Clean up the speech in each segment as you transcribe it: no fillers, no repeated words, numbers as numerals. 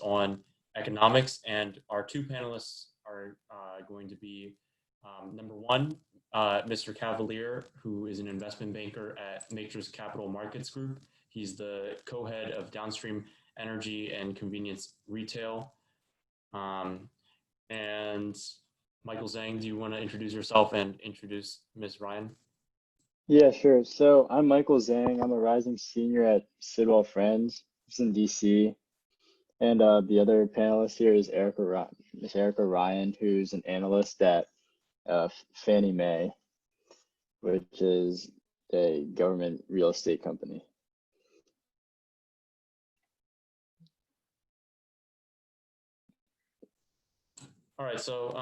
on economics, and our two panelists are going to be number one, Mr. Cavalier, who is an investment banker at Matrix Capital Markets Group. He's the co-head of downstream energy and convenience retail. And Michael Zhang, do you want to introduce yourself and introduce Ms. Ryan? Yeah, sure. So I'm Michael Zhang. I'm a rising senior at Sidwell Friends. It's in DC. And the other panelist here is Miss Erica Ryan, who's an analyst at Fannie Mae, which is a government real estate company. All right, so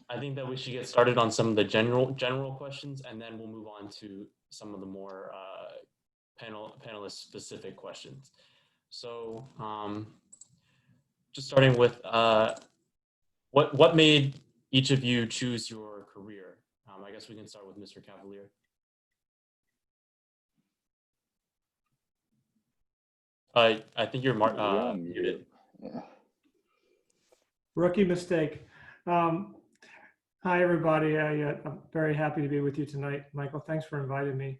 I think that we should get started on some of the general questions, and then we'll move on to some of the more panelist specific questions. So just starting with what made each of you choose your career? I guess we can start with Mr. Cavalier. I think you're muted. Yeah. Rookie mistake. Hi, everybody. I'm very happy to be with you tonight. Michael, thanks for inviting me.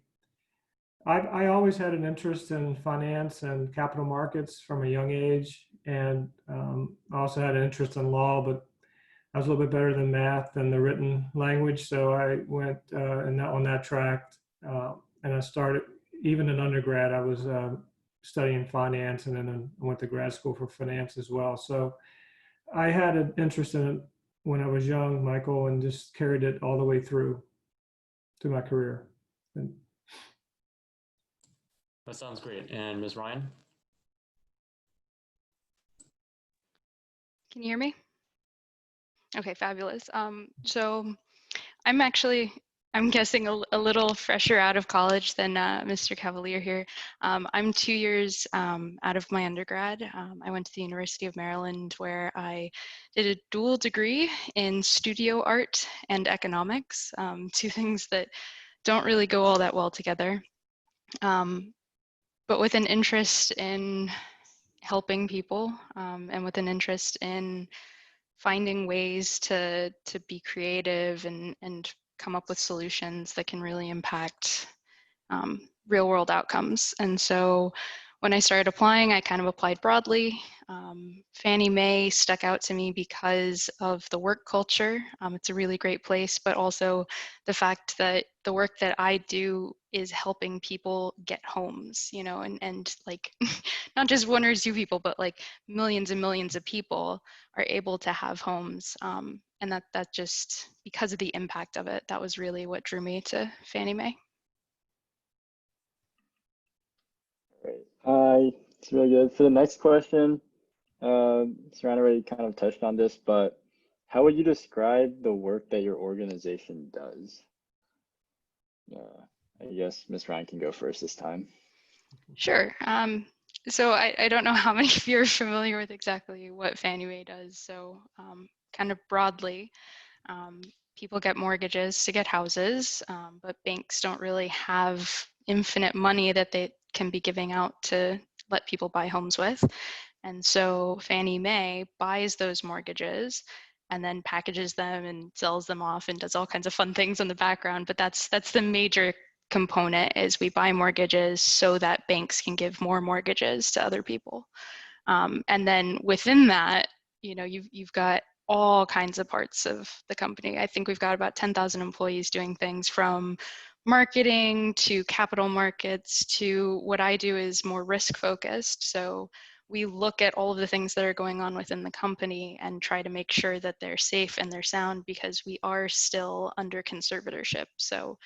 I always had an interest in finance and capital markets from a young age, and I also had an interest in law, but I was a little bit better than math and the written language, so I went on that track, and I started, even in undergrad, I was studying finance, and then I went to grad school for finance as well. So I had an interest in it when I was young, Michael, and just carried it all the way through to my career. That sounds great. And Ms. Ryan? Can you hear me? Okay, fabulous. So I'm guessing a little fresher out of college than Mr. Cavalier here. I'm 2 years out of my undergrad. I went to the University of Maryland, where I did a dual degree in studio art and economics, two things that don't really go all that well together. But with an interest in helping people, and with an interest in finding ways to be creative and come up with solutions that can really impact real world outcomes. And so when I started applying, I kind of applied broadly. Fannie Mae stuck out to me because of the work culture. It's a really great place, but also the fact that the work that I do is helping people get homes, you know, and like not just one or two people, but like millions and millions of people are able to have homes. And that just, because of the impact of it, that was really what drew me to Fannie Mae. Great. It's really good. For the next question, Saran already kind of touched on this, but how would you describe the work that your organization does? I guess Ms. Ryan can go first this time. Sure. So I don't know how many of you are familiar with exactly what Fannie Mae does. So kind of broadly, people get mortgages to get houses, but banks don't really have infinite money that they can be giving out to let people buy homes with. And so Fannie Mae buys those mortgages and then packages them and sells them off and does all kinds of fun things in the background. But that's the major component, is we buy mortgages so that banks can give more mortgages to other people. And then within that, you know, you've got all kinds of parts of the company. I think we've got about 10,000 employees doing things from marketing to capital markets to what I do is more risk focused. So we look at all of the things that are going on within the company and try to make sure that they're safe and they're sound, because we are still under conservatorship. So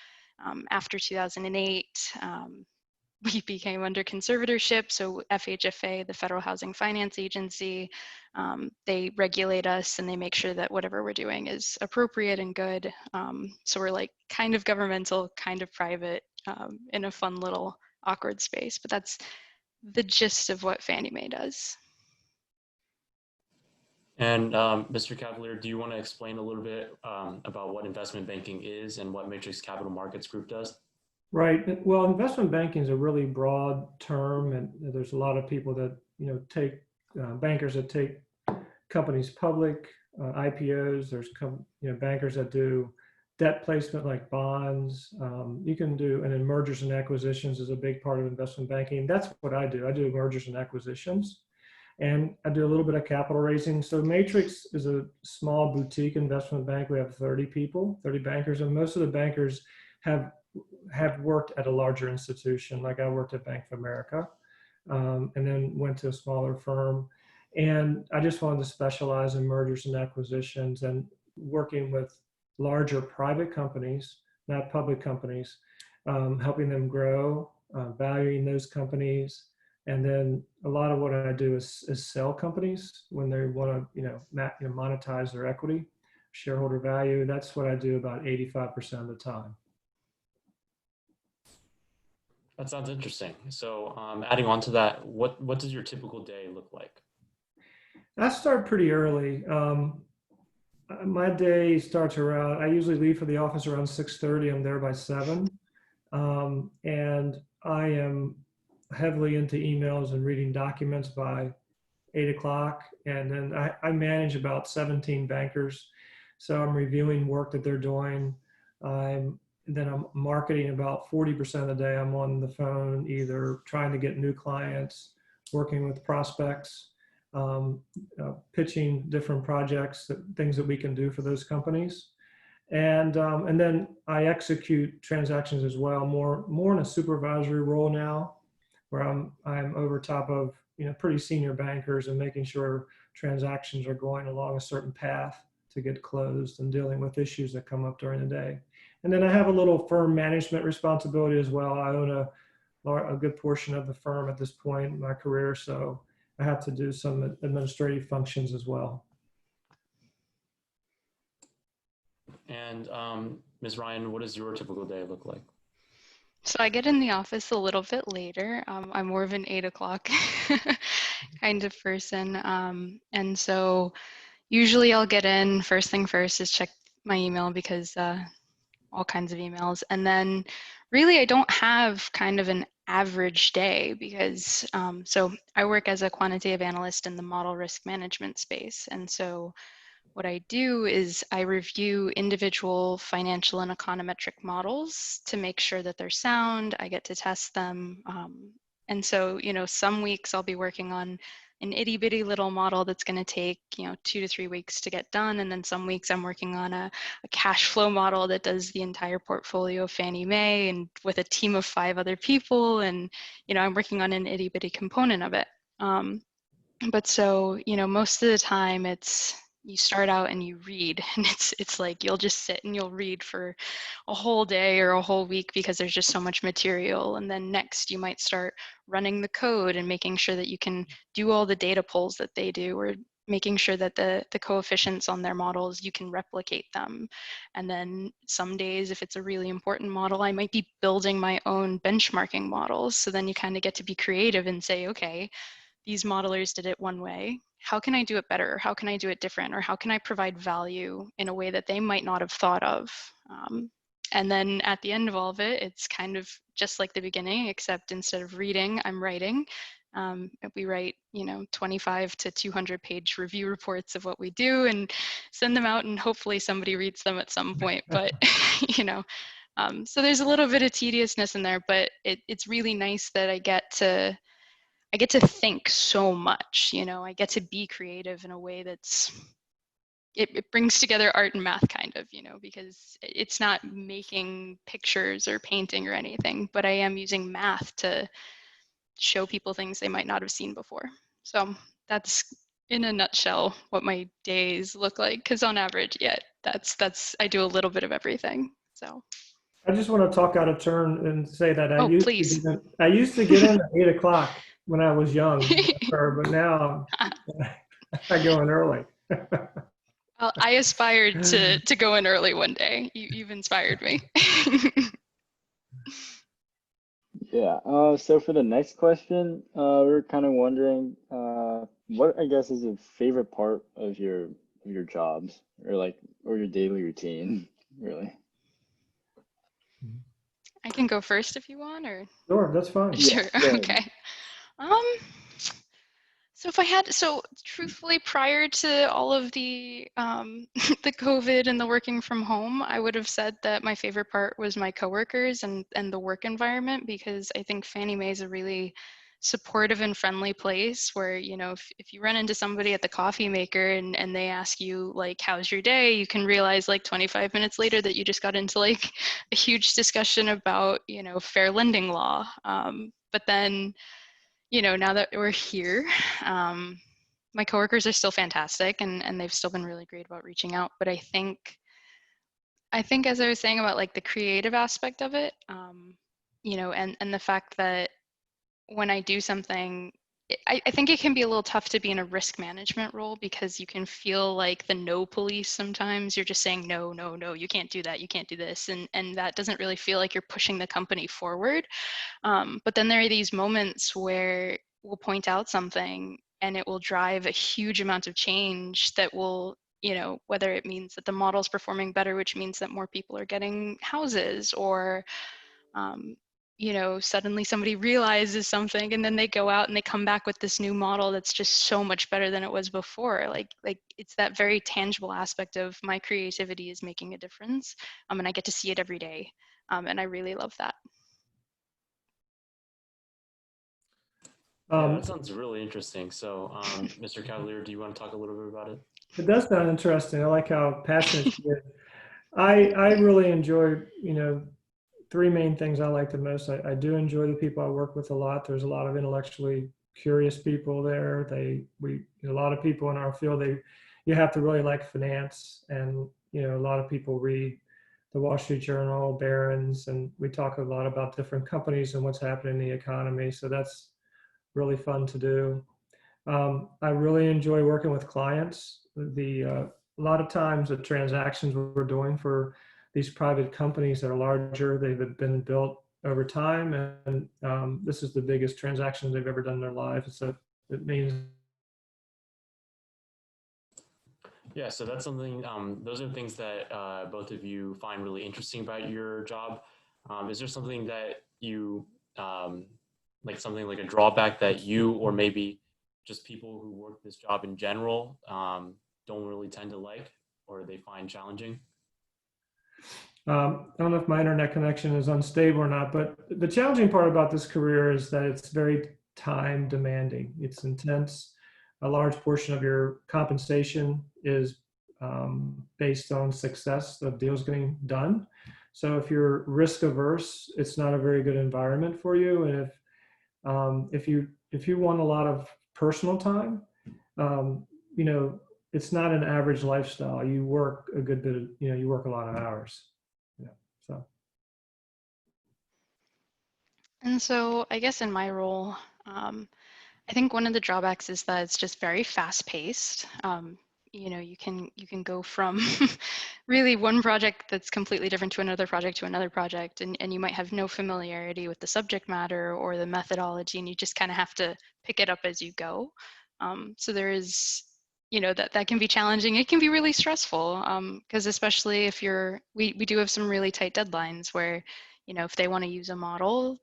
after 2008, we became under conservatorship. So FHFA, the Federal Housing Finance Agency, they regulate us and they make sure that whatever we're doing is appropriate and good. So we're like kind of governmental, kind of private, in a fun little awkward space. But that's the gist of what Fannie Mae does. And Mr. Cavalier, do you want to explain a little bit about what investment banking is and what Matrix Capital Markets Group does? Right. Well, investment banking is a really broad term, and there's a lot of people that take bankers that take companies public, IPOs. There's bankers that do debt placement like bonds. You can do, and then mergers and acquisitions is a big part of investment banking. That's what I do. I do mergers and acquisitions, and I do a little bit of capital raising. So Matrix is a small boutique investment bank. We have 30 people, 30 bankers, and most of the bankers have worked at a larger institution. Like I worked at Bank of America, and then went to a smaller firm. And I just wanted to specialize in mergers and acquisitions and working with larger private companies, not public companies, helping them grow, valuing those companies. And then a lot of what I do is sell companies when they want to, monetize their equity, shareholder value. That's what I do about 85% of the time. That sounds interesting. So adding on to that, what does your typical day look like? I start pretty early. My day starts around, I usually leave for the office around 6:30. I'm there by 7. And I am heavily into emails and reading documents by 8 o'clock. And then I manage about 17 bankers. So I'm reviewing work that they're doing. I'm marketing about 40% of the day. I'm on the phone, either trying to get new clients, working with prospects, pitching different projects, things that we can do for those companies. And then I execute transactions as well, more in a supervisory role now, where I'm over top of pretty senior bankers and making sure transactions are going along a certain path to get closed and dealing with issues that come up during the day. And then I have a little firm management responsibility as well. I own a good portion of the firm at this point in my career, so I have to do some administrative functions as well. And Ms. Ryan, what does your typical day look like? So I get in the office a little bit later. I'm more of an 8 o'clock kind of person. And so usually I'll get in first thing first is check my email because all kinds of emails. And then really I don't have kind of an average day because so I work as a quantitative analyst in the model risk management space. And so what I do is I review individual financial and econometric models to make sure that they're sound. I get to test them. And so, some weeks I'll be working on an itty bitty little model that's going to take, 2 to 3 weeks to get done. And then some weeks I'm working on a cash flow model that does the entire portfolio of Fannie Mae and with a team of 5 other people. And, I'm working on an itty bitty component of it. But so, most of the time it's, you start out and you read, and it's like you'll just sit and you'll read for a whole day or a whole week because there's just so much material. And then next you might start running the code and making sure that you can do all the data pulls that they do, or making sure that the coefficients on their models, you can replicate them. And then some days, if it's a really important model, I might be building my own benchmarking models. So then you kind of get to be creative and say, okay, these modelers did it one way. How can I do it better? How can I do it different? Or how can I provide value in a way that they might not have thought of? And then at the end of all of it, it's kind of just like the beginning, except instead of reading, I'm writing. We write, 25 to 200 page review reports of what we do and send them out, and hopefully somebody reads them at some point. But, so there's a little bit of tediousness in there, but it's really nice that I get to think so much, I get to be creative in a way that's, it brings together art and math kind of, because it's not making pictures or painting or anything, but I am using math to show people things they might not have seen before. So that's in a nutshell what my days look like. Because on average, that's I do a little bit of everything. So I just want to talk out of turn and say that I used to get in at 8 o'clock when I was young, but now I go in early. Well, I aspired to go in early one day. You've inspired me. Yeah. So for the next question, we're kind of wondering, what I guess is a favorite part of your jobs, or your daily routine, really. I can go first if you want, or Sure, that's fine. sure. Yeah, Okay. So if I had, so truthfully, prior to all of the the COVID and the working from home, I would have said that my favorite part was my coworkers and the work environment, because I think Fannie Mae is a really supportive and friendly place where, you know, if you run into somebody at the coffee maker and they ask you like, how's your day, you can realize like 25 minutes later that you just got into like a huge discussion about, you know, fair lending law. But then, you know, now that we're here, my coworkers are still fantastic, and they've still been really great about reaching out. But I think as I was saying about like the creative aspect of it, you know, and the fact that when I do something, I think it can be a little tough to be in a risk management role, because you can feel like the no police sometimes. You're just saying, no, no, no, you can't do that, you can't do this. And that doesn't really feel like you're pushing the company forward. But then there are these moments where we'll point out something and it will drive a huge amount of change that will, you know, whether it means that the model's performing better, which means that more people are getting houses, or you know, suddenly somebody realizes something and then they go out and they come back with this new model that's just so much better than it was before. Like it's that very tangible aspect of my creativity is making a difference. And I get to see it every day. And I really love that. Yeah, that sounds really interesting. So, Mr. Cavalier, do you want to talk a little bit about it? It does sound interesting. I like how passionate she is. I really enjoy, you know, three main things I like the most. I do enjoy the people I work with a lot. There's a lot of intellectually curious people there. A lot of people in our field, you have to really like finance, and, you know, a lot of people read the Wall Street Journal, Barron's, and we talk a lot about different companies and what's happening in the economy. So that's really fun to do. I really enjoy working with clients. A lot of times the transactions we're doing for these private companies that are larger, they've been built over time, and this is the biggest transaction they've ever done in their life. So it means. Yeah, so that's something, those are things that both of you find really interesting about your job. Is there something that you, like something like a drawback that you, or maybe just people who work this job in general, don't really tend to like, or they find challenging? I don't know if my internet connection is unstable or not, but the challenging part about this career is that it's very time demanding. It's intense. A large portion of your compensation is based on success of deals getting done. So if you're risk averse, it's not a very good environment for you. And if you want a lot of personal time, you know, it's not an average lifestyle. You work a good bit of, you know, you work a lot of hours. Yeah. So. And so I guess in my role, I think one of the drawbacks is that it's just very fast paced. You know, you can go from really one project that's completely different to another project, and you might have no familiarity with the subject matter or the methodology, and you just kind of have to pick it up as you go. So there is, you know, that can be challenging. It can be really stressful, because especially if we do have some really tight deadlines where, you know, if they want to use a model,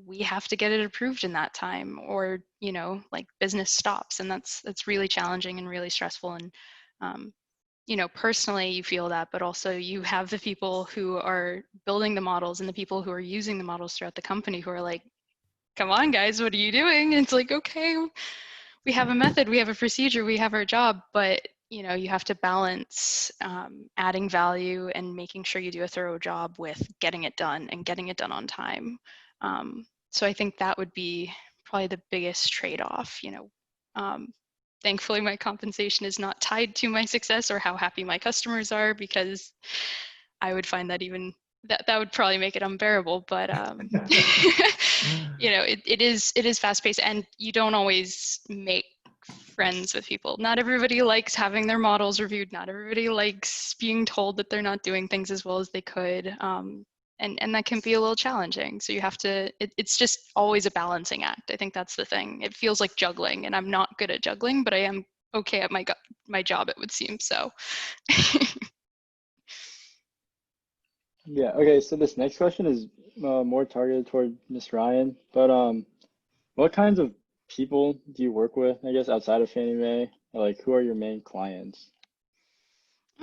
we have to get it approved in that time, or, you know, like business stops, and that's really challenging and really stressful. And you know, personally you feel that, but also you have the people who are building the models and the people who are using the models throughout the company who are like, come on guys, what are you doing? And it's like, okay, we have a method, we have a procedure, we have our job, but, you know, you have to balance adding value and making sure you do a thorough job with getting it done and getting it done on time. So I think that would be probably the biggest trade-off, you know. Thankfully, my compensation is not tied to my success or how happy my customers are, because I would find that even that would probably make it unbearable. But you know, it is fast paced, and you don't always make friends with people. Not everybody likes having their models reviewed. Not everybody likes being told that they're not doing things as well as they could. And that can be a little challenging. So you have to, it's just always a balancing act. I think that's the thing. It feels like juggling, and I'm not good at juggling, but I am okay at my job, it would seem. So. Yeah, okay, so this next question is more targeted toward Miss Ryan, but what kinds of people do you work with, I guess, outside of Fannie Mae? Like, who are your main clients?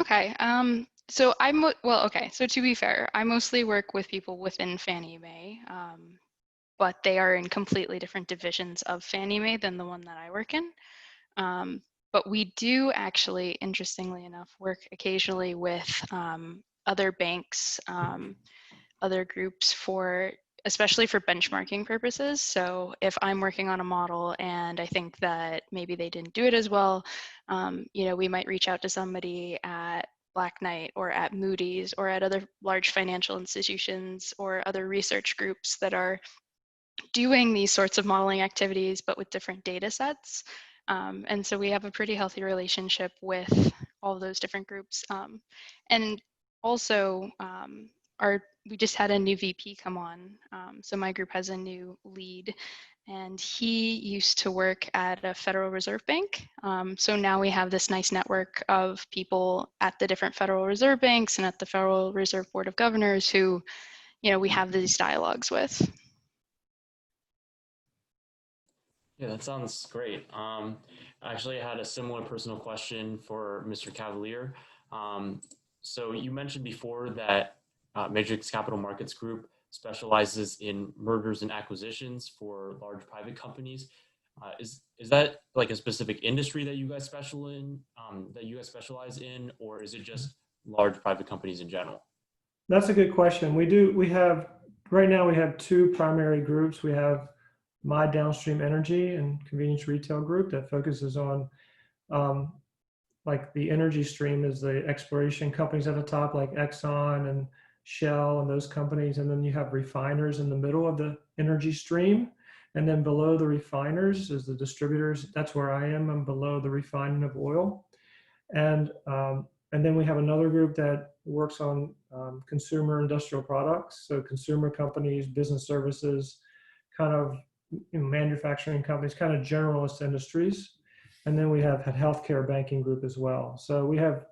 Okay. So okay. So to be fair, I mostly work with people within Fannie Mae, but they are in completely different divisions of Fannie Mae than the one that I work in. But we do actually, interestingly enough, work occasionally with other banks, other groups especially for benchmarking purposes. So if I'm working on a model and I think that maybe they didn't do it as well, we might reach out to somebody at Black Knight or at Moody's or at other large financial institutions or other research groups that are doing these sorts of modeling activities, but with different data sets. And so we have a pretty healthy relationship with all of those different groups. And also, we just had a new VP come on. So my group has a new lead, and he used to work at a Federal Reserve Bank. So now we have this nice network of people at the different Federal Reserve banks and at the Federal Reserve Board of Governors who, we have these dialogues with. Yeah, that sounds great. Actually, I had a similar personal question for Mr. Cavalier. So you mentioned before that Matrix Capital Markets Group specializes in mergers and acquisitions for large private companies. Is that like a specific industry that you guys specialize in, or is it just large private companies in general? That's a good question. Right now we have two primary groups. We have My Downstream Energy and Convenience Retail Group that focuses on like the energy stream is the exploration companies at the top, like Exxon and Shell and those companies. And then you have refiners in the middle of the energy stream. And then below the refiners is the distributors. That's where I am. I'm below the refining of oil. And then we have another group that works on consumer industrial products. So consumer companies, business services, kind of manufacturing companies, kind of generalist industries. And then we have a healthcare banking group as well. So we have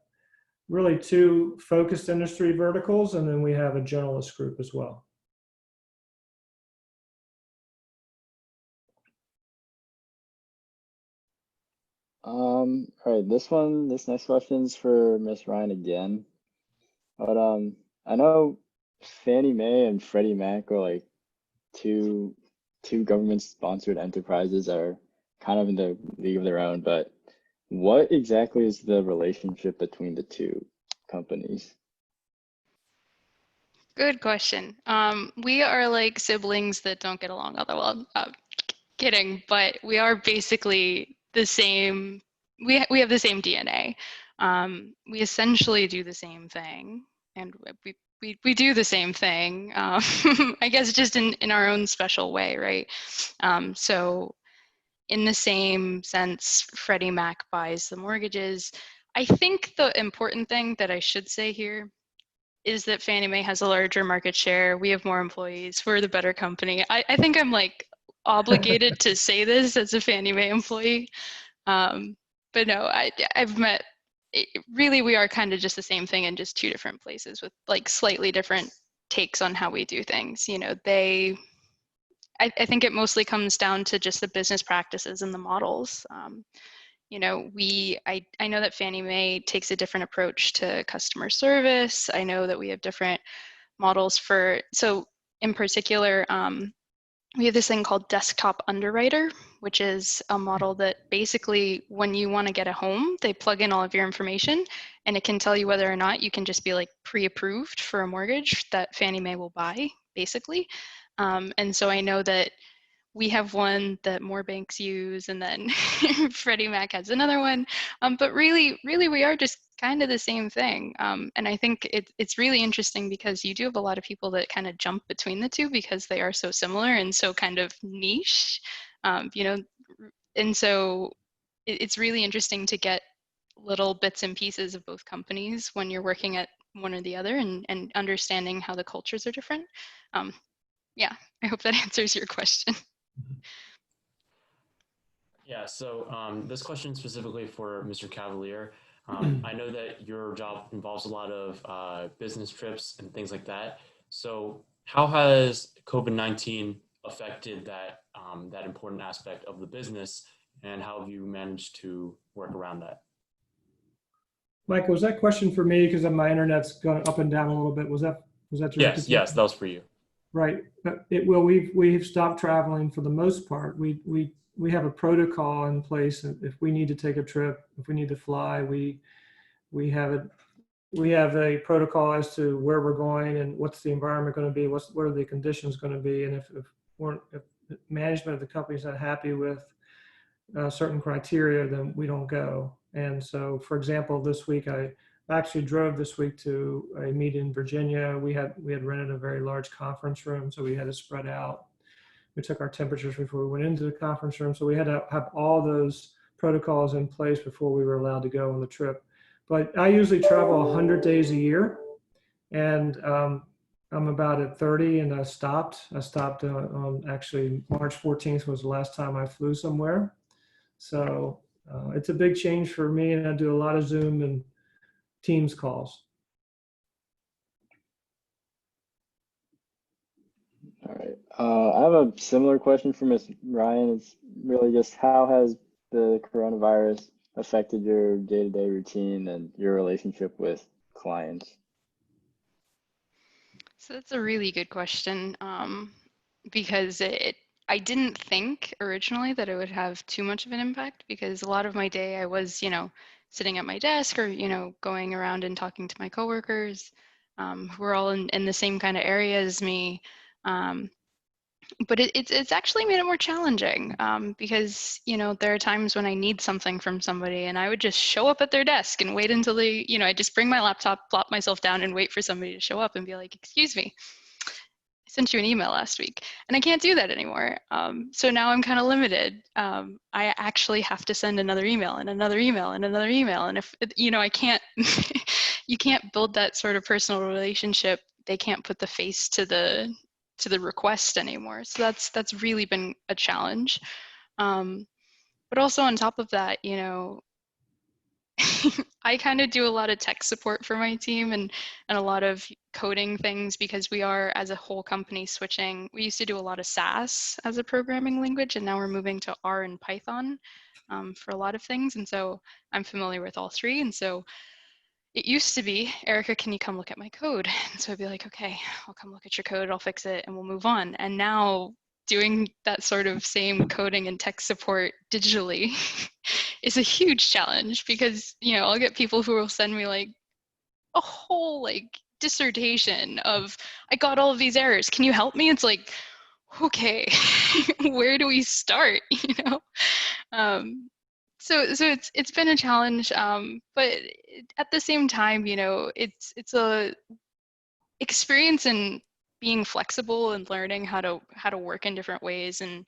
really two focused industry verticals, and then we have a generalist group as well. All right, this next question's for Miss Ryan again. But I know Fannie Mae and Freddie Mac are like two government-sponsored enterprises that are kind of in the league of their own, but what exactly is the relationship between the two companies? Good question. We are like siblings that don't get along all that well. Kidding, but we are basically the same. We have the same DNA. We essentially do the same thing, and we do the same thing. I guess just in our own special way, right? So in the same sense, Freddie Mac buys the mortgages. I think the important thing that I should say here is that Fannie Mae has a larger market share. We have more employees. We're the better company. I think I'm like obligated to say this as a Fannie Mae employee. But no, I've met, really we are kind of just the same thing in just two different places with like slightly different takes on how we do things. I think it mostly comes down to just the business practices and the models. I know that Fannie Mae takes a different approach to customer service. I know that we have different models so in particular, we have this thing called desktop underwriter, which is a model that basically when you want to get a home, they plug in all of your information and it can tell you whether or not you can just be like pre-approved for a mortgage that Fannie Mae will buy, basically. And so I know that we have one that more banks use, and then Freddie Mac has another one. But really, we are just kind of the same thing. And I think it's really interesting because you do have a lot of people that kind of jump between the two because they are so similar and so kind of niche, and so it's really interesting to get little bits and pieces of both companies when you're working at one or the other and understanding how the cultures are different. Yeah, I hope that answers your question. Yeah, so this question specifically for Mr. Cavalier. I know that your job involves a lot of business trips and things like that. So how has COVID-19 affected that that important aspect of the business, and how have you managed to work around that? Michael, was that question for me? Because my internet's gone up and down a little bit. Was that directed? Yes, that was for you. Right. Well, we've stopped traveling for the most part. We have a protocol in place. If we need to take a trip, if we need to fly, we have a protocol as to where we're going and what's the environment going to be, what are the conditions going to be, and if management of the company is not happy with certain criteria, then we don't go. And so, for example, this week I actually drove this week to a meeting in Virginia. We had rented a very large conference room, so we had to spread out. We took our temperatures before we went into the conference room, so we had to have all those protocols in place before we were allowed to go on the trip. But I usually travel 100 days a year, and I'm about at 30, and I stopped. On actually March 14th was the last time I flew somewhere. So it's a big change for me, and I do a lot of Zoom and Teams calls. All right. I have a similar question for Ms. Ryan. It's really just how has the coronavirus affected your day-to-day routine and your relationship with clients? So that's a really good question, because I didn't think originally that it would have too much of an impact, because a lot of my day I was, sitting at my desk or, going around and talking to my coworkers, who are all in the same kind of area as me. But it's actually made it more challenging, because, there are times when I need something from somebody and I would just show up at their desk and wait until they, I just bring my laptop, plop myself down and wait for somebody to show up and be like, excuse me, I sent you an email last week, and I can't do that anymore. So now I'm kind of limited. I actually have to send another email and another email and another email. And if, I can't, you can't build that sort of personal relationship. They can't put the face to the request anymore. So that's really been a challenge. But also on top of that, I kind of do a lot of tech support for my team and a lot of coding things, because we are, as a whole company, switching. We used to do a lot of SAS as a programming language, and now we're moving to R and Python for a lot of things. And so I'm familiar with all three. And so it used to be, Erica, can you come look at my code? And so I'd be like, okay, I'll come look at your code, I'll fix it, and we'll move on. And now doing that sort of same coding and tech support digitally is a huge challenge, because, I'll get people who will send me like a whole dissertation of, I got all of these errors, can you help me? It's like, okay, where do we start? So it's been a challenge, but at the same time, it's a experience in being flexible and learning how to work in different ways. And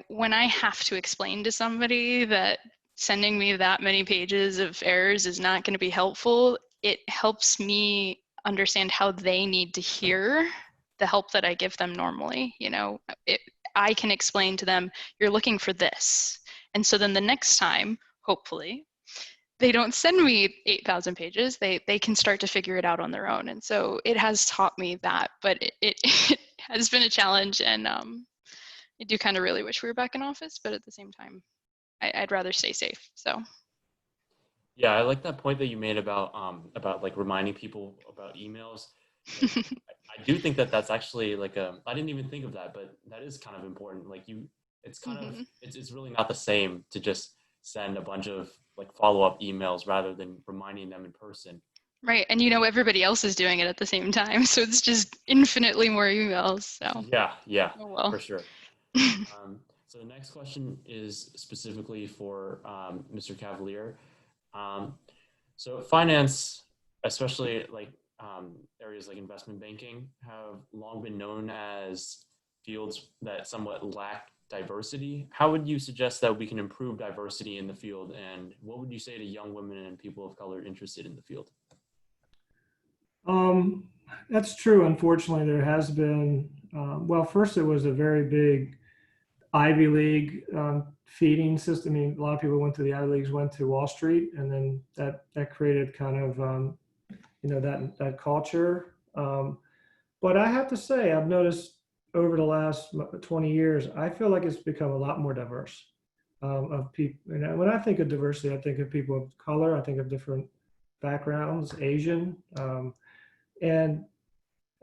when I have to explain to somebody that sending me that many pages of errors is not going to be helpful, it helps me understand how they need to hear the help that I give them normally. I can explain to them, you're looking for this. And so then the next time, hopefully, they don't send me 8,000 pages. They can start to figure it out on their own. And so it has taught me that, but it has been a challenge. And I do kind of really wish we were back in office, but at the same time, I'd rather stay safe. So. Yeah, I like that point that you made about like reminding people about emails. I do think that that's actually I didn't even think of that, but that is kind of important. It's kind of, it's really not the same to just send a bunch of follow-up emails rather than reminding them in person. Right, and everybody else is doing it at the same time, so it's just infinitely more emails. So yeah, oh, well. For sure. So the next question is specifically for Mr. Cavalier. So finance, especially areas like investment banking, have long been known as fields that somewhat lack diversity. How would you suggest that we can improve diversity in the field, and what would you say to young women and people of color interested in the field? That's true. Unfortunately, there has been, well, first it was a very big Ivy League feeding system. I mean, a lot of people went to the Ivy Leagues, went to Wall Street, and then that created kind of, that culture. But I have to say, I've noticed over the last 20 years, I feel like it's become a lot more diverse of people. And when I think of diversity, I think of people of color, I think of different backgrounds, Asian. And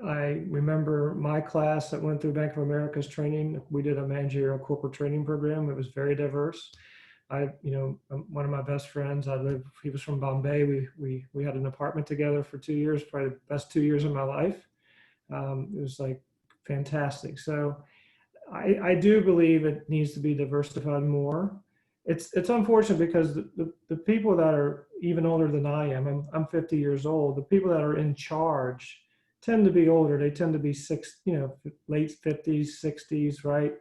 I remember my class that went through Bank of America's training. We did a managerial corporate training program. It was very diverse. One of my best friends, he was from Bombay. We had an apartment together for 2 years, probably the best 2 years of my life. It was like fantastic. So I do believe it needs to be diversified more. It's unfortunate because the people that are even older than I am, I'm 50 years old, the people that are in charge tend to be older. They tend to be late 50s, 60s, right?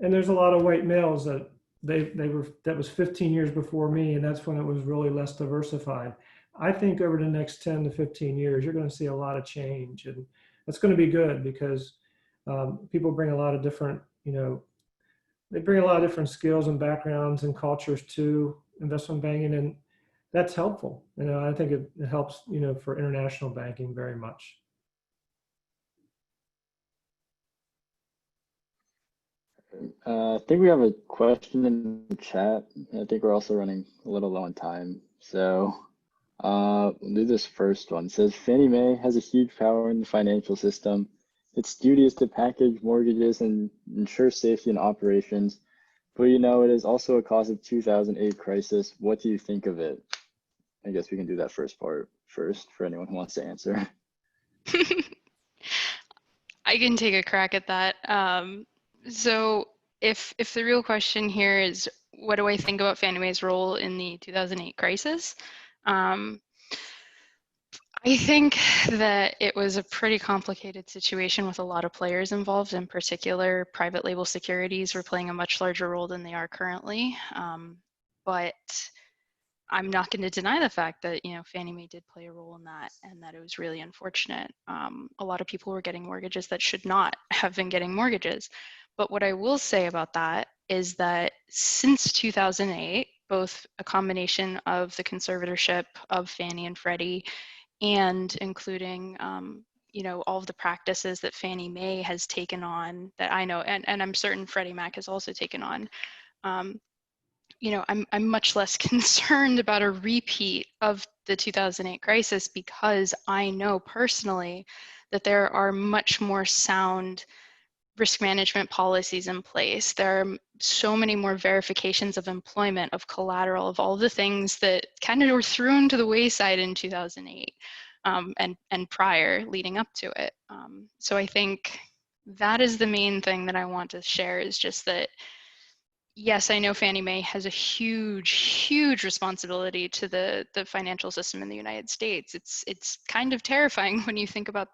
And there's a lot of white males that that was 15 years before me, and that's when it was really less diversified. I think over the next 10 to 15 years, you're going to see a lot of change, and that's going to be good because people bring a lot of different, they bring a lot of different skills and backgrounds and cultures to investment banking, and that's helpful. I think it helps, for international banking very much. I think we have a question in the chat. I think we're also running a little low on time. So we'll do this first one. It says Fannie Mae has a huge power in the financial system. Its duty is to package mortgages and ensure safety in operations. But it is also a cause of 2008 crisis. What do you think of it? I guess we can do that first part first for anyone who wants to answer. I can take a crack at that. So if the real question here is, what do I think about Fannie Mae's role in the 2008 crisis? I think that it was a pretty complicated situation with a lot of players involved. In particular, private label securities were playing a much larger role than they are currently. But I'm not going to deny the fact that, Fannie Mae did play a role in that, and that it was really unfortunate. A lot of people were getting mortgages that should not have been getting mortgages. But what I will say about that is that since 2008, both a combination of the conservatorship of Fannie and Freddie, and including all of the practices that Fannie Mae has taken on that I know, and I'm certain Freddie Mac has also taken on, I'm much less concerned about a repeat of the 2008 crisis because I know personally that there are much more sound risk management policies in place. There are so many more verifications of employment, of collateral, of all the things that kind of were thrown to the wayside in 2008 and prior leading up to it. So I think that is the main thing that I want to share, is just that, yes, I know Fannie Mae has a huge, huge responsibility to the financial system in the United States. It's kind of terrifying when you think about,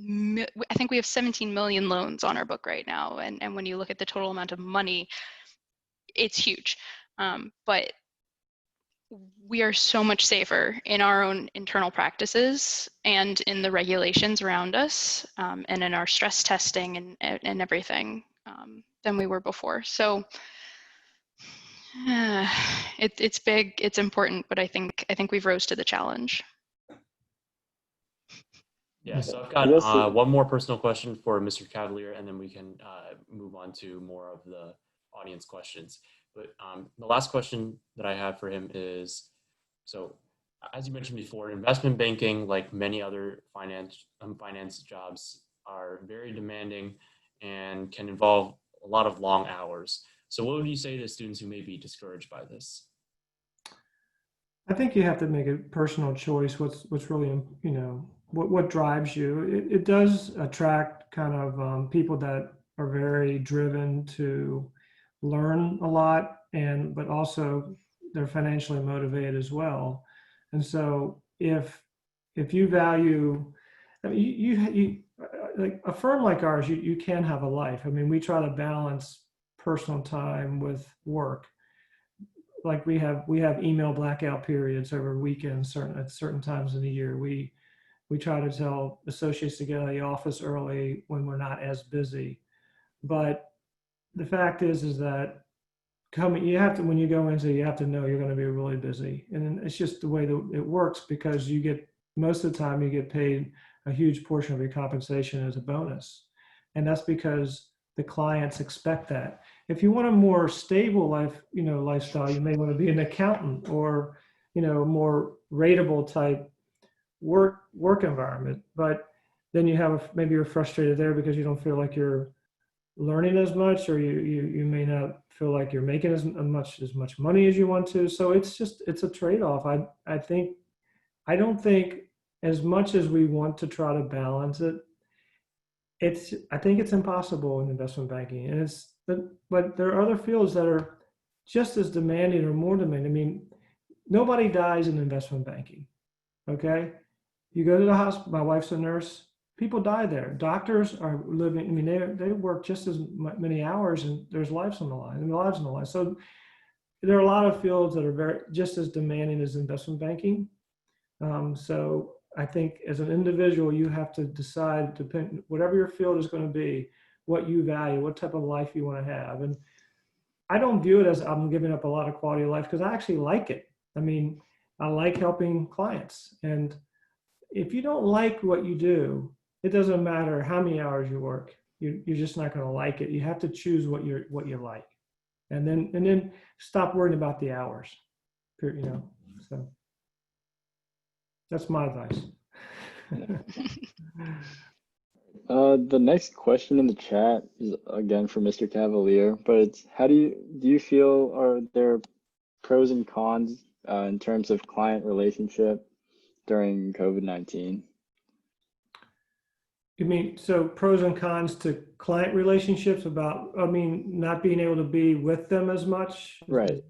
I think we have 17 million loans on our book right now. And when you look at the total amount of money, it's huge. But we are so much safer in our own internal practices and in the regulations around us and in our stress testing and everything than we were before. So it's big, it's important, but I think we've rose to the challenge. Yeah, so I've got one more personal question for Mr. Cavalier, and then we can move on to more of the audience questions. But the last question that I have for him is, so as you mentioned before, investment banking, like many other finance jobs, are very demanding and can involve a lot of long hours. So what would you say to students who may be discouraged by this? I think you have to make a personal choice. What's really, what drives you. It does attract kind of people that are very driven to learn a lot, but also they're financially motivated as well. And so if you value, I mean, you like a firm like ours, you can have a life. I mean, we try to balance personal time with work. Like we have email blackout periods over weekends, at certain times in the year. We try to tell associates to get out of the office early when we're not as busy. But the fact is that you have to, when you go into, you have to know you're going to be really busy. And it's just the way that it works, because most of the time you get paid a huge portion of your compensation as a bonus. And that's because the clients expect that. If you want a more stable lifestyle, you may want to be an accountant or, more rateable type work environment. But then you have maybe you're frustrated there because you don't feel like you're learning as much, or you may not feel like you're making as much money as you want to. So it's a trade-off. I don't think, as much as we want to try to balance it, I think it's impossible in investment banking. And but there are other fields that are just as demanding or more demanding. I mean, nobody dies in investment banking. Okay. You go to the hospital, my wife's a nurse, people die there. Doctors are living, I mean, they work just as many hours, and there's lives on the line, So there are a lot of fields that are just as demanding as investment banking. So I think as an individual, you have to decide, whatever your field is going to be, what you value, what type of life you want to have. And I don't view it as I'm giving up a lot of quality of life, because I actually like it. I mean, I like helping clients. And if you don't like what you do, it doesn't matter how many hours you work. You're just not going to like it. You have to choose what you like, and then stop worrying about the hours. So that's my advice. The next question in the chat is again for Mr. Cavalier, but it's do you feel are there pros and cons in terms of client relationship during COVID-19? You mean, so pros and cons to client relationships not being able to be with them as much? Right.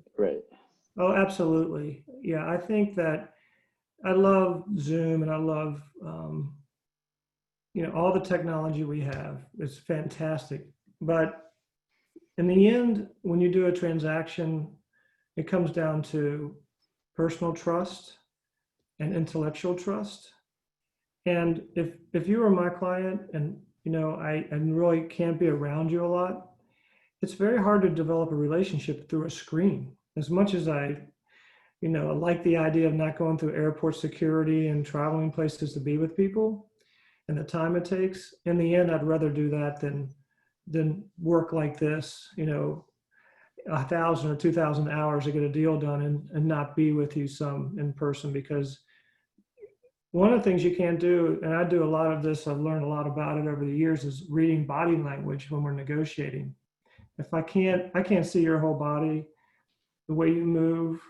Oh, absolutely. Yeah, I think that I love Zoom, and I love, all the technology we have. It's fantastic. But in the end, when you do a transaction, it comes down to personal trust and intellectual trust. And if you are my client, and I really can't be around you a lot, it's very hard to develop a relationship through a screen. As much as I like the idea of not going through airport security and traveling places to be with people and the time it takes, in the end, I'd rather do that than work like this, 1,000 or 2,000 hours to get a deal done and not be with you some in person. Because one of the things you can't do, and I do a lot of this, I've learned a lot about it over the years, is reading body language when we're negotiating. If I can't see your whole body, the way you move.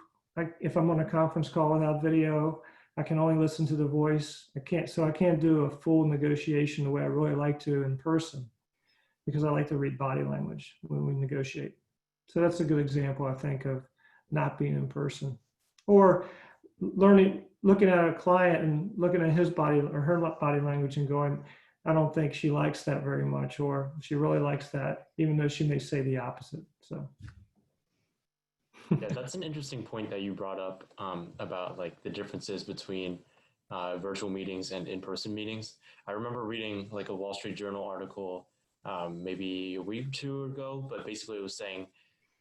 If I'm on a conference call without video, I can only listen to the voice. I can't do a full negotiation the way I really like to in person, because I like to read body language when we negotiate. So that's a good example, I think, of not being in person. Or looking at a client and looking at his body or her body language and going, I don't think she likes that very much, or she really likes that, even though she may say the opposite. So. Yeah, that's an interesting point that you brought up about like the differences between virtual meetings and in-person meetings. I remember reading like a Wall Street Journal article maybe a week or two ago, but basically it was saying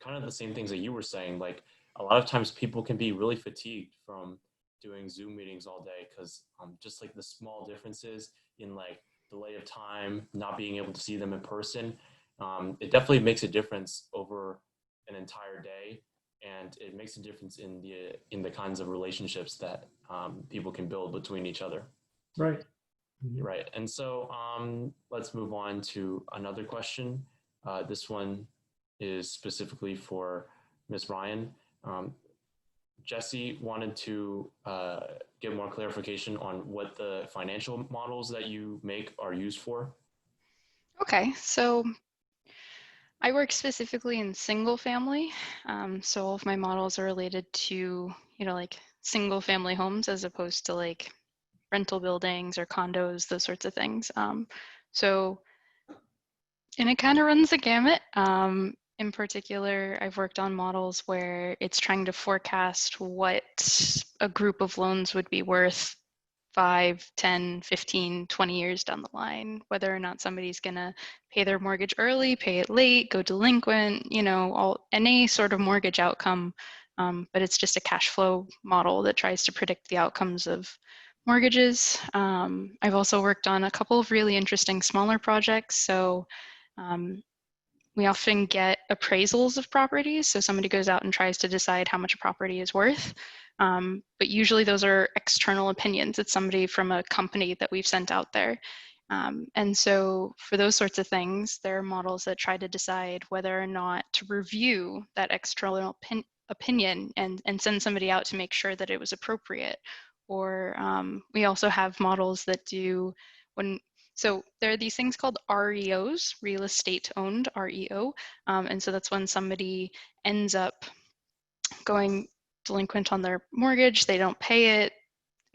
kind of the same things that you were saying. Like a lot of times people can be really fatigued from doing Zoom meetings all day, because just like the small differences in like delay of time, not being able to see them in person, it definitely makes a difference over an entire day. And it makes a difference in the kinds of relationships that people can build between each other. Right. Right. And so let's move on to another question. This one is specifically for Ms. Ryan. Jesse wanted to get more clarification on what the financial models that you make are used for. Okay, so I work specifically in single family. So all of my models are related to, like single family homes, as opposed to like rental buildings or condos, those sorts of things. And it kind of runs the gamut. In particular, I've worked on models where it's trying to forecast what a group of loans would be worth 5, 10, 15, 20 years down the line, whether or not somebody's going to pay their mortgage early, pay it late, go delinquent, any sort of mortgage outcome. But it's just a cash flow model that tries to predict the outcomes of mortgages. I've also worked on a couple of really interesting smaller projects. So we often get appraisals of properties. So somebody goes out and tries to decide how much a property is worth. But usually those are external opinions. It's somebody from a company that we've sent out there. And so for those sorts of things, there are models that try to decide whether or not to review that external opinion and send somebody out to make sure that it was appropriate. Or we also have models that do so there are these things called REOs, real estate owned, REO. And so that's when somebody ends up going delinquent on their mortgage, they don't pay it,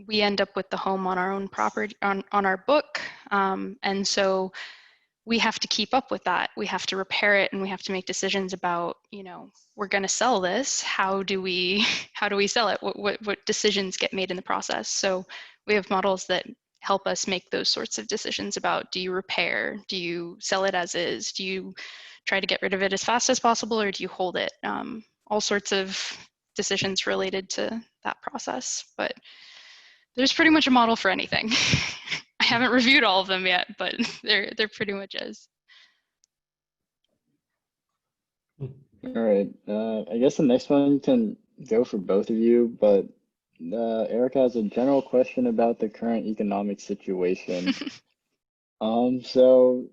we end up with the home on our own property, on our book. And so we have to keep up with that. We have to repair it and we have to make decisions about, we're going to sell this. How do we sell it? What decisions get made in the process? So we have models that help us make those sorts of decisions about, do you repair? Do you sell it as is? Do you try to get rid of it as fast as possible, or do you hold it? All sorts of decisions related to that process. But there's pretty much a model for anything. I haven't reviewed all of them yet, but there pretty much is. All right. I guess the next one can go for both of you, but Erica has a general question about the current economic situation. So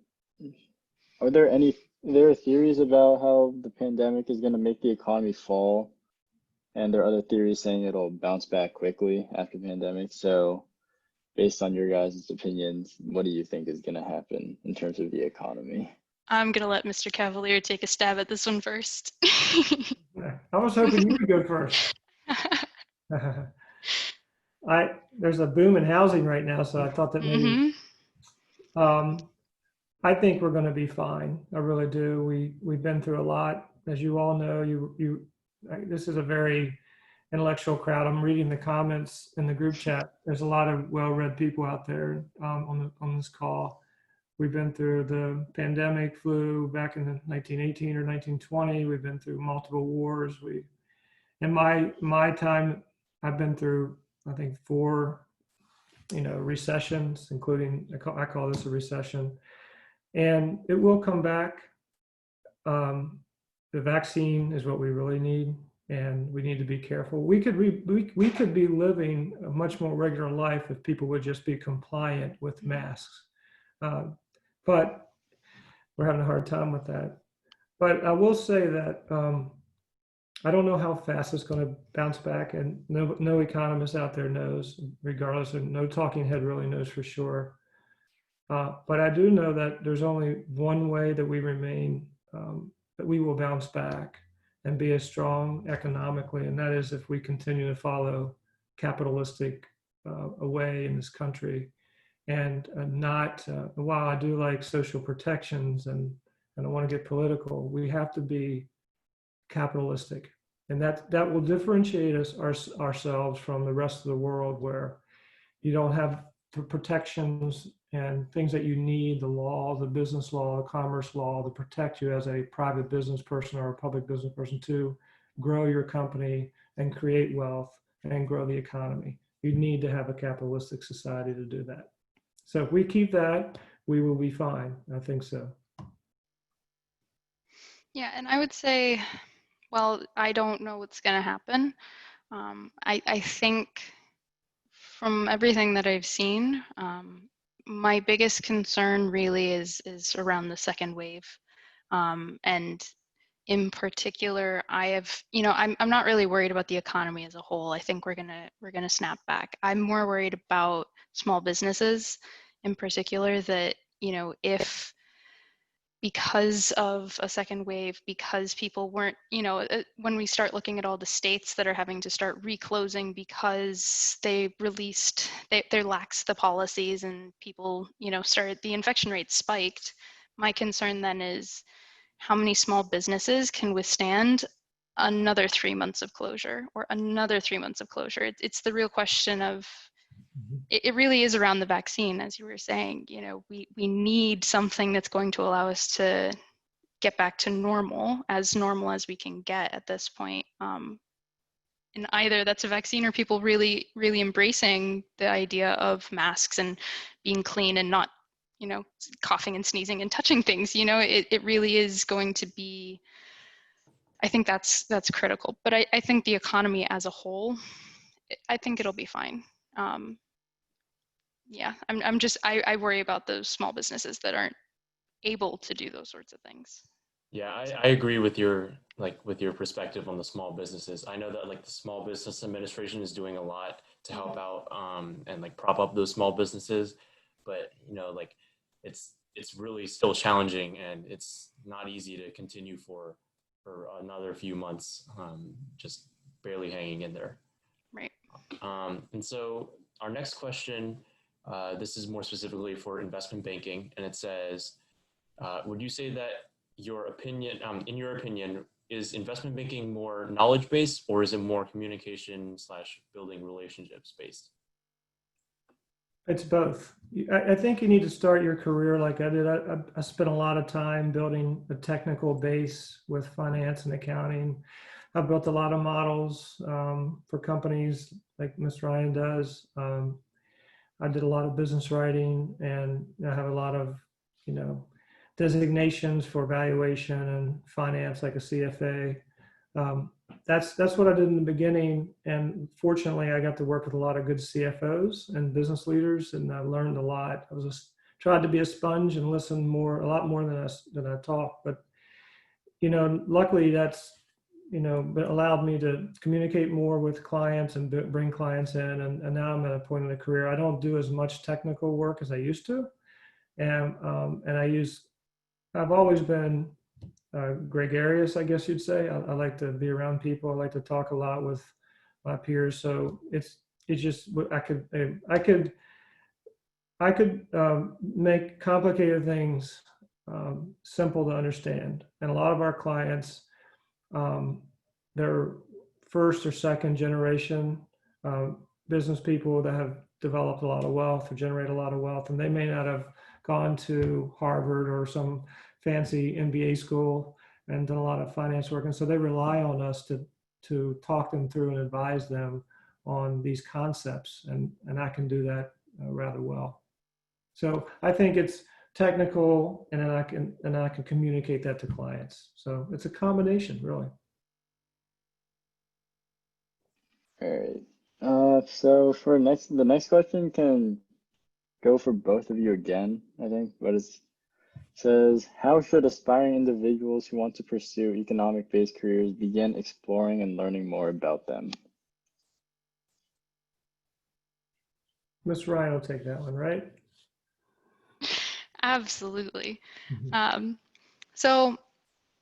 are there theories about how the pandemic is going to make the economy fall? And there are other theories saying it'll bounce back quickly after the pandemic. So based on your guys' opinions, what do you think is going to happen in terms of the economy? I'm going to let Mr. Cavalier take a stab at this one first. I was hoping you would go first. There's a boom in housing right now, so I thought that maybe I think we're going to be fine. I really do. We've been through a lot, as you all know. This is a very intellectual crowd. I'm reading the comments in the group chat. There's a lot of well-read people out there on this call. We've been through the pandemic, flu back in 1918 or 1920. We've been through multiple wars. In my time, I've been through, I think, 4, recessions, including, I call this a recession, and it will come back. The vaccine is what we really need, and we need to be careful. We could be living a much more regular life if people would just be compliant with masks. But we're having a hard time with that. But I will say that I don't know how fast it's going to bounce back, and no economist out there knows, regardless, and no talking head really knows for sure. But I do know that there's only one way that we remain, that we will bounce back and be as strong economically, and that is if we continue to follow capitalistic a way in this country. And not, while I do like social protections and I want to get political, we have to be capitalistic. And that will differentiate ourselves from the rest of the world, where you don't have the protections and things that you need, the law, the business law, the commerce law, to protect you as a private business person or a public business person to grow your company and create wealth and grow the economy. You need to have a capitalistic society to do that. So if we keep that, we will be fine. I think so. Yeah, and I would say, well, I don't know what's going to happen. I think from everything that I've seen, my biggest concern really is around the second wave. And in particular, I'm not really worried about the economy as a whole. I think we're gonna snap back. I'm more worried about small businesses in particular, that, if because of a second wave, because people weren't, when we start looking at all the states that are having to start reclosing because they laxed the policies and people, the infection rates spiked. My concern then is how many small businesses can withstand another 3 months of closure or another 3 months of closure. It's the real question of, it really is around the vaccine, as you were saying. We need something that's going to allow us to get back to normal as we can get at this point. in either that's a vaccine or people really, really embracing the idea of masks and being clean and not, you know, coughing and sneezing and touching things. You know, it really is going to be, I think that's critical. But I think the economy as a whole, I think it'll be fine. Yeah, I worry about those small businesses that aren't able to do those sorts of things. Yeah, I agree with your perspective on the small businesses. I know that like the Small Business Administration is doing a lot to help out and like prop up those small businesses, but you know, like it's really still challenging, and it's not easy to continue for another few months, just barely hanging in there. Right. And so our next question, this is more specifically for investment banking, and it says, would you say that in your opinion, is investment banking more knowledge-based, or is it more communication / building relationships based? It's both. I think you need to start your career like I did. I spent a lot of time building a technical base with finance and accounting. I built a lot of models for companies like Ms. Ryan does. I did a lot of business writing, and I have a lot of, you know, designations for valuation and finance, like a CFA. That's what I did in the beginning, and fortunately, I got to work with a lot of good CFOs and business leaders, and I learned a lot. I was just tried to be a sponge and listen a lot more than I talk. But you know, luckily, that's, you know, allowed me to communicate more with clients and bring clients in, and now I'm at a point in the career I don't do as much technical work as I used to, and I've always been gregarious, I guess you'd say. I like to be around people. I like to talk a lot with my peers. So it's just I could make complicated things simple to understand. And a lot of our clients, they're first or second generation business people that have developed a lot of wealth or generate a lot of wealth, and they may not have gone to Harvard or some fancy MBA school and done a lot of finance work. And so they rely on us to talk them through and advise them on these concepts. And I can do that rather well. So I think it's technical, and then I can communicate that to clients. So it's a combination, really. All right. So for the next question can go for both of you again, I think, but it says, how should aspiring individuals who want to pursue economic-based careers begin exploring and learning more about them? Ms. Ryan will take that one, right? Absolutely. So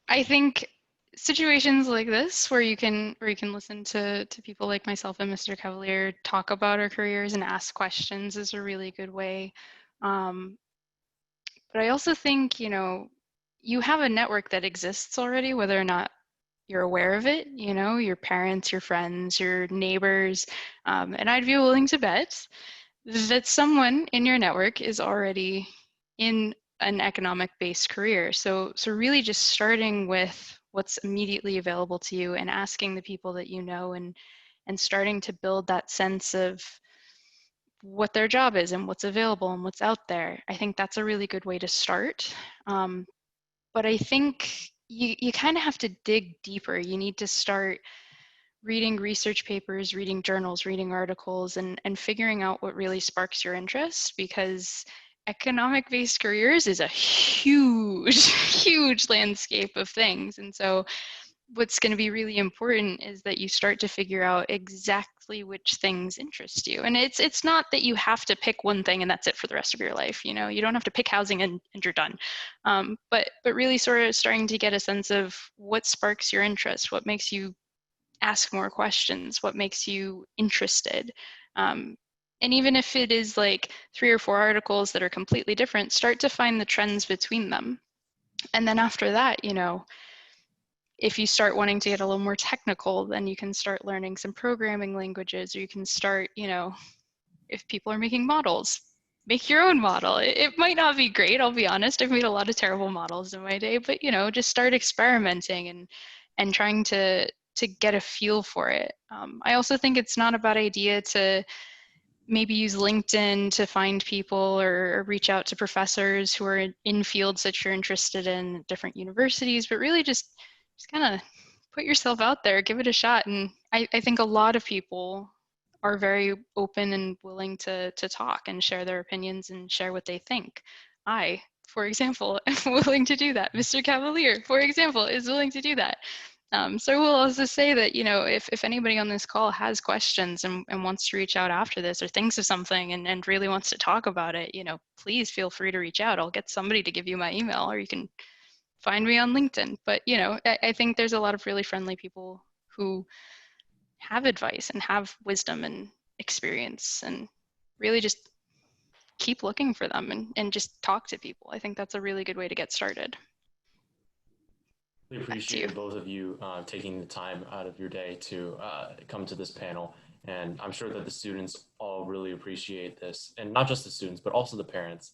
I think situations like this where you can listen to people like myself and Mr. Cavalier talk about our careers and ask questions is a really good way. But I also think, you know, you have a network that exists already, whether or not you're aware of it, you know, your parents, your friends, your neighbors, and I'd be willing to bet that someone in your network is already in an economic-based career. So really just starting with what's immediately available to you and asking the people that you know, and starting to build that sense of what their job is and what's available and what's out there. I think that's a really good way to start. But I think you kind of have to dig deeper. You need to start reading research papers, reading journals, reading articles, and figuring out what really sparks your interest, because economic-based careers is a huge, huge landscape of things. And so what's going to be really important is that you start to figure out exactly which things interest you. And it's not that you have to pick one thing and that's it for the rest of your life. You know, you don't have to pick housing and you're done. But really sort of starting to get a sense of what sparks your interest, what makes you ask more questions, what makes you interested. And even if it is like 3 or 4 articles that are completely different, start to find the trends between them. And then after that, you know, if you start wanting to get a little more technical, then you can start learning some programming languages, or you can start, you know, if people are making models, make your own model. It might not be great, I'll be honest. I've made a lot of terrible models in my day, but, you know, just start experimenting and trying to to get a feel for it. I also think it's not a bad idea to maybe use LinkedIn to find people or reach out to professors who are in fields that you're interested in at different universities, but really just kind of put yourself out there, give it a shot. And I think a lot of people are very open and willing to talk and share their opinions and share what they think. I, for example, am willing to do that. Mr. Cavalier, for example, is willing to do that. So I will also say that, you know, if anybody on this call has questions and wants to reach out after this or thinks of something and really wants to talk about it, you know, please feel free to reach out. I'll get somebody to give you my email, or you can find me on LinkedIn. But, you know, I think there's a lot of really friendly people who have advice and have wisdom and experience, and really just keep looking for them and just talk to people. I think that's a really good way to get started. We appreciate both of you taking the time out of your day to come to this panel. And I'm sure that the students all really appreciate this, and not just the students, but also the parents.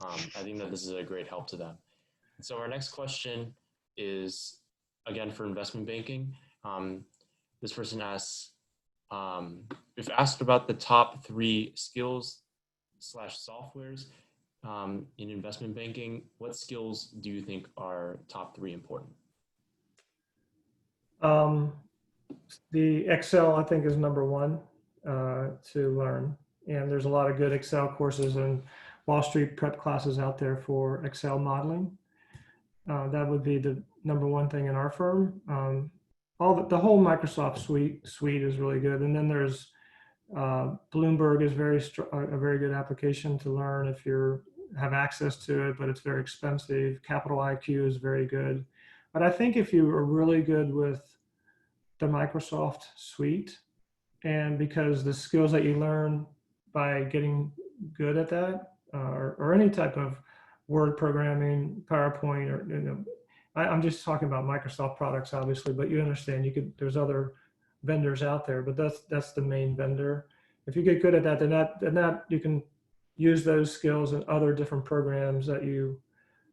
I think that this is a great help to them. And so our next question is, again, for investment banking. This person asks, if asked about the top 3 skills / softwares in investment banking, what skills do you think are top 3 important? The Excel, I think, is number 1 to learn. And there's a lot of good Excel courses and Wall Street prep classes out there for Excel modeling. That would be the number 1 thing in our firm. The whole Microsoft suite is really good. And then there's Bloomberg is a very good application to learn if you have access to it, but it's very expensive. Capital IQ is very good. But I think if you are really good with the Microsoft suite, and because the skills that you learn by getting good at that, or any type of Word programming, PowerPoint, or, you know, I'm just talking about Microsoft products, obviously, but you understand there's other vendors out there, but that's the main vendor. If you get good at that, then you can use those skills in other different programs that you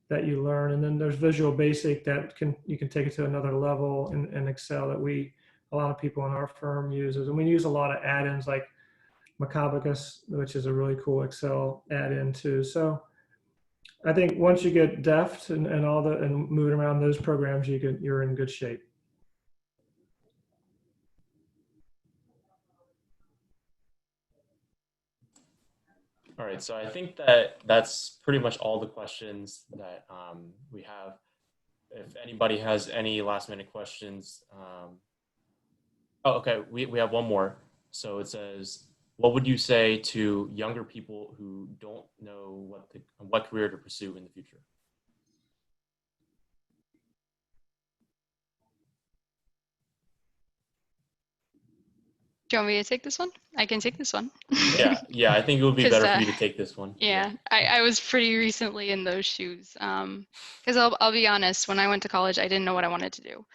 learn. And then there's Visual Basic that you can take it to another level in Excel that a lot of people in our firm uses. And we use a lot of add-ins like Macabacus, which is a really cool Excel add-in too. So I think once you get deft and moving around those programs, you're in good shape. All right, so I think that that's pretty much all the questions that we have. If anybody has any last minute questions, oh, okay, we have one more. So it says, what would you say to younger people who don't know what career to pursue in the future? Do you want me to take this one? I can take this one. Yeah, I think it would be better for you to take this one. Yeah, I was pretty recently in those shoes. Because I'll be honest, when I went to college, I didn't know what I wanted to do.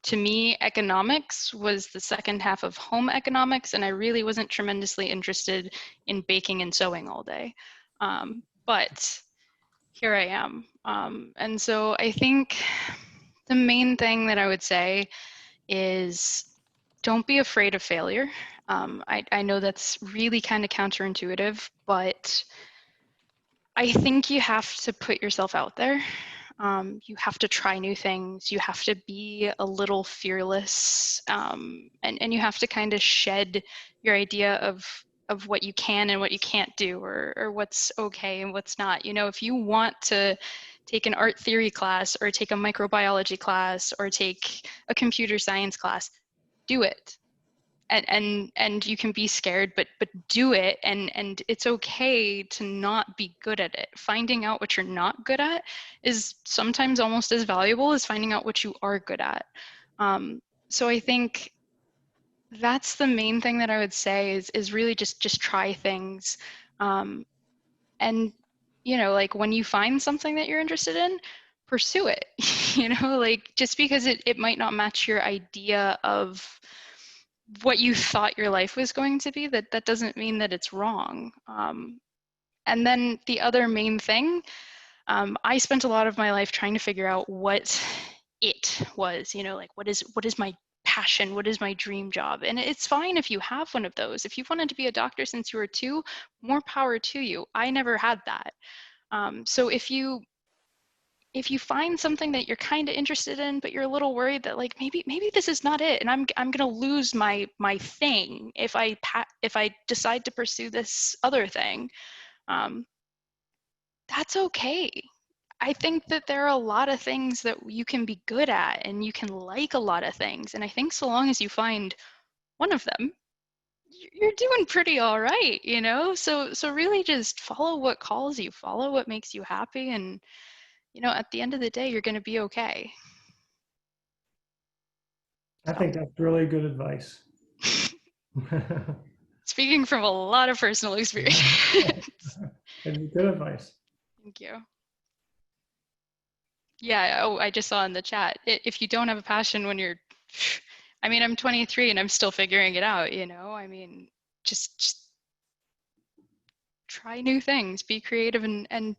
To me, economics was the second half of home economics, and I really wasn't tremendously interested in baking and sewing all day. But here I am. And so I think the main thing that I would say is, don't be afraid of failure. I know that's really kind of counterintuitive, but I think you have to put yourself out there. You have to try new things. You have to be a little fearless, and you have to kind of shed your idea of what you can and what you can't do, or what's okay and what's not. You know, if you want to take an art theory class or take a microbiology class or take a computer science class, do it. And you can be scared, but do it, and it's okay to not be good at it. Finding out what you're not good at is sometimes almost as valuable as finding out what you are good at. So I think that's the main thing that I would say is really just try things. And you know, like when you find something that you're interested in, pursue it. You know, like just because it might not match your idea of what you thought your life was going to be, that doesn't mean that it's wrong. And then the other main thing, I spent a lot of my life trying to figure out what it was, you know, like what is my passion? What is my dream job? And it's fine if you have one of those. If you've wanted to be a doctor since you were 2, more power to you. I never had that. So if you find something that you're kind of interested in, but you're a little worried that like maybe this is not it, and I'm gonna lose my thing if I decide to pursue this other thing, that's okay. I think that there are a lot of things that you can be good at, and you can like a lot of things, and I think so long as you find one of them, you're doing pretty all right, you know. So really just follow what calls you, follow what makes you happy, and you know, at the end of the day, you're going to be okay. I think that's really good advice. Speaking from a lot of personal experience. It's good advice. Thank you. Yeah, oh, I just saw in the chat, if you don't have a passion when you're, I mean, I'm 23 and I'm still figuring it out, you know? I mean, just try new things, be creative, and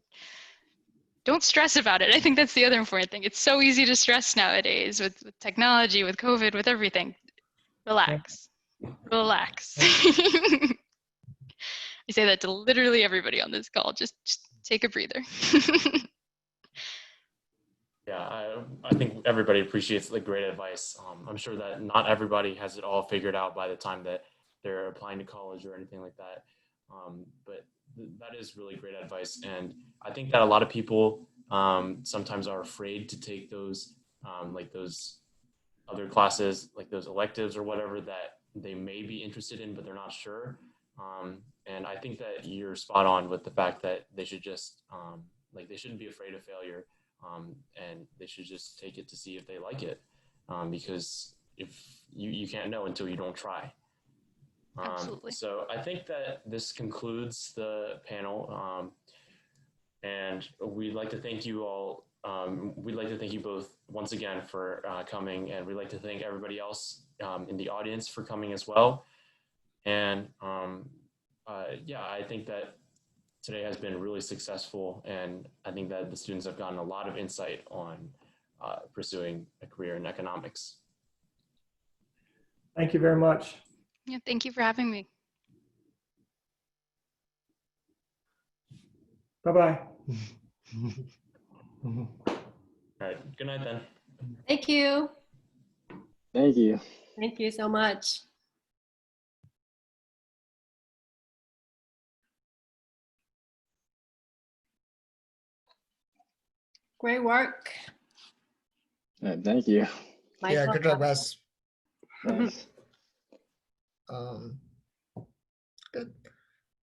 don't stress about it. I think that's the other important thing. It's so easy to stress nowadays with technology, with COVID, with everything. Relax. Relax. I say that to literally everybody on this call. Just take a breather. Yeah, I think everybody appreciates the great advice. I'm sure that not everybody has it all figured out by the time that they're applying to college or anything like that. But that is really great advice. And I think that a lot of people sometimes are afraid to take those, like those other classes, like those electives or whatever that they may be interested in, but they're not sure. And I think that you're spot on with the fact that they should just, they shouldn't be afraid of failure. And they should just take it to see if they like it, because if you can't know until you don't try. Absolutely. So I think that this concludes the panel, and we'd like to thank you all. We'd like to thank you both once again for coming, and we'd like to thank everybody else in the audience for coming as well. And yeah, I think that today has been really successful, and I think that the students have gotten a lot of insight on pursuing a career in economics. Thank you very much. Yeah, thank you for having me. Bye-bye. All right, good night then. Thank you. Thank you. Thank you so much. Great work. Thank you. Yeah, Michael. good job, guys. Nice. Good.